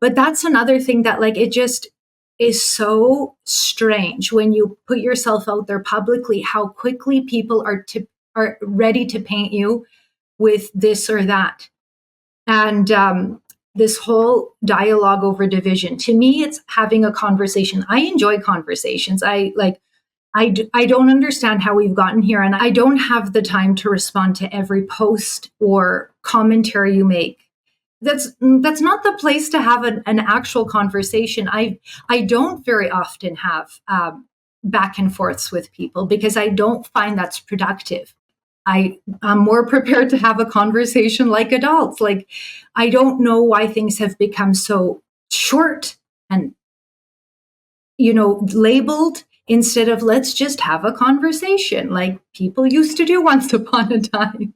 But that's another thing that like it just is so strange when you put yourself out there publicly, how quickly people are ready to paint you with this or that. And this whole dialogue over division, to me, it's having a conversation. I enjoy conversations. I don't understand how we've gotten here, and I don't have the time to respond to every post or commentary you make. That's not the place to have an actual conversation. I don't very often have back and forths with people because I don't find that's productive. I'm more prepared to have a conversation like adults. Like, I don't know why things have become so short and, labeled instead of let's just have a conversation like people used to do once upon a time.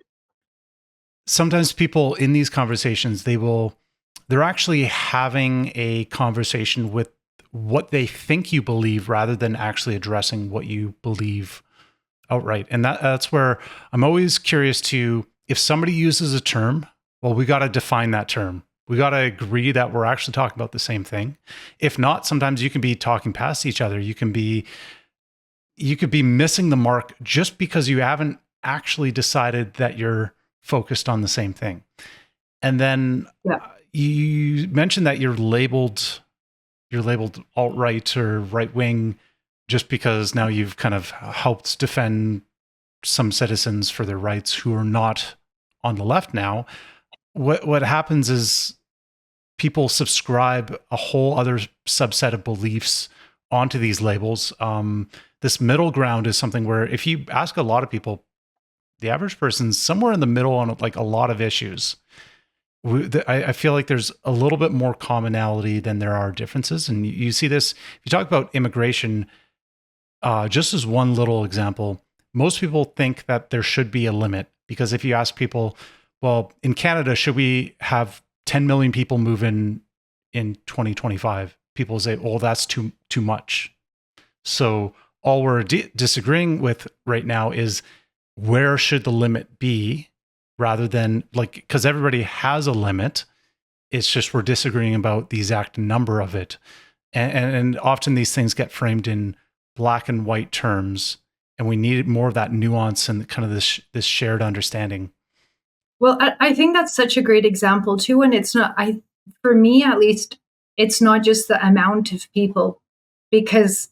Sometimes people in these conversations, they're actually having a conversation with what they think you believe rather than actually addressing what you believe outright. And that's where I'm always curious to, if somebody uses a term, well, we got to define that term. We got to agree that we're actually talking about the same thing. If not, sometimes you can be talking past each other. You could be missing the mark just because you haven't actually decided that you're focused on the same thing. And then you mentioned that you're labeled alt-right or right-wing just because now you've kind of helped defend some citizens for their rights who are not on the left now. What happens is people subscribe a whole other subset of beliefs onto these labels. This middle ground is something where if you ask a lot of people, the average person's somewhere in the middle on like a lot of issues. I feel like there's a little bit more commonality than there are differences. And you see this, if you talk about immigration, just as one little example, most people think that there should be a limit because if you ask people, well, in Canada, should we have 10 million people move in 2025? People say, well, that's too much. So all we're disagreeing with right now is where should the limit be rather than like, because everybody has a limit. It's just we're disagreeing about the exact number of it. And often these things get framed in black and white terms, and we need more of that nuance and kind of this shared understanding. Well, I think that's such a great example too. And it's not, for me at least, it's not just the amount of people, because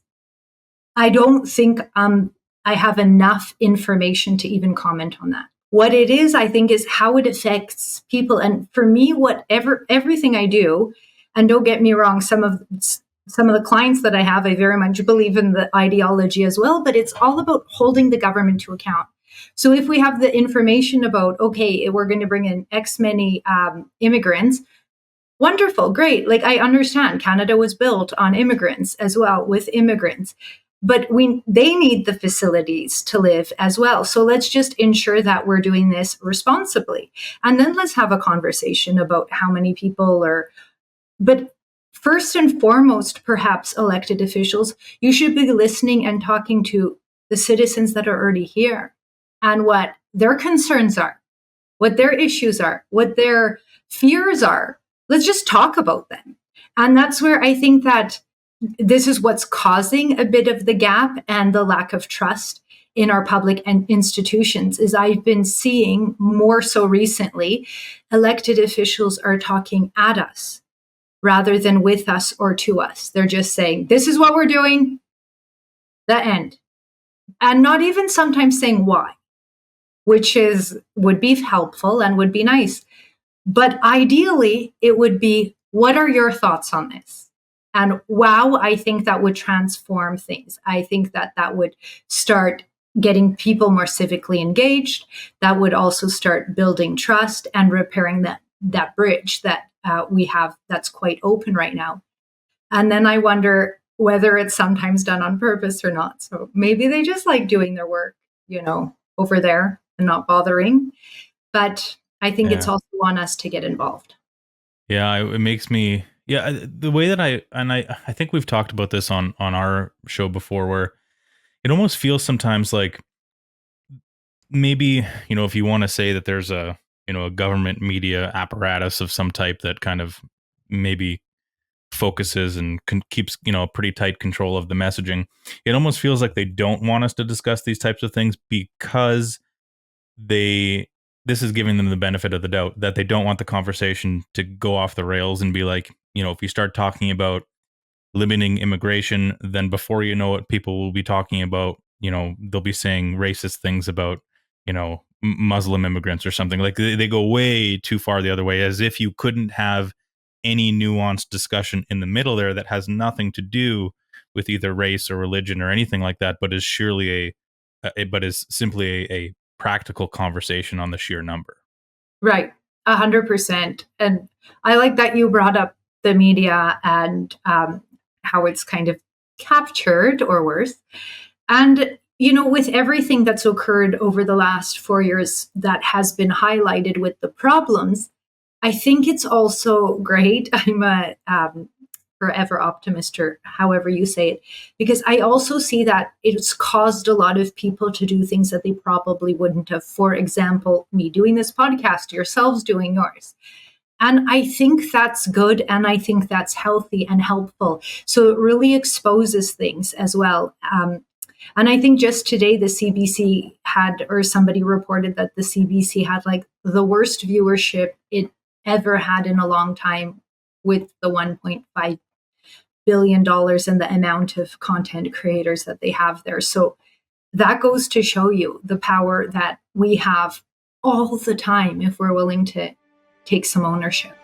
I don't think I have enough information to even comment on that. What it is, I think, is how it affects people. And for me, everything I do, and don't get me wrong, some of the clients that I have, I very much believe in the ideology as well, but it's all about holding the government to account. So if we have the information about, okay, we're going to bring in X many immigrants, wonderful, great. Like, I understand Canada was built on immigrants as well, with immigrants. But they need the facilities to live as well. So let's just ensure that we're doing this responsibly. And then let's have a conversation about how many people are. But first and foremost, perhaps elected officials, you should be listening and talking to the citizens that are already here and what their concerns are, what their issues are, what their fears are. Let's just talk about them. And that's where I think that this is what's causing a bit of the gap and the lack of trust in our public and institutions. Is I've been seeing more so recently, elected officials are talking at us rather than with us or to us. They're just saying, this is what we're doing, the end. And not even sometimes saying why, which would be helpful and would be nice. But ideally, it would be, what are your thoughts on this? And wow, I think that would transform things. I think that would start getting people more civically engaged. That would also start building trust and repairing that bridge that we have that's quite open right now. And then I wonder whether it's sometimes done on purpose or not. So maybe they just like doing their work, over there and not bothering. But I think it's also on us to get involved. Yeah, it makes me... Yeah, the way that I think we've talked about this on our show before, where it almost feels sometimes like maybe, if you want to say that there's a government media apparatus of some type that kind of maybe focuses and keeps, pretty tight control of the messaging. It almost feels like they don't want us to discuss these types of things because this is giving them the benefit of the doubt, that they don't want the conversation to go off the rails and be like, if you start talking about limiting immigration, then before you know it, people will be talking about, they'll be saying racist things about, Muslim immigrants or something. Like they go way too far the other way, as if you couldn't have any nuanced discussion in the middle there that has nothing to do with either race or religion or anything like that, but is surely but is simply a practical conversation on the sheer number. Right. 100%. And I like that you brought up the media and how it's kind of captured, or worse. And, with everything that's occurred over the last 4 years that has been highlighted with the problems, I think it's also great. I'm a forever optimist, or however you say it, because I also see that it's caused a lot of people to do things that they probably wouldn't have. For example, me doing this podcast, yourselves doing yours. And I think that's good. And I think that's healthy and helpful. So it really exposes things as well. And I think just today, the CBC had, or somebody reported that the CBC had like the worst viewership it ever had in a long time, with the $1.5 billion and the amount of content creators that they have there. So that goes to show you the power that we have all the time if we're willing to take some ownership.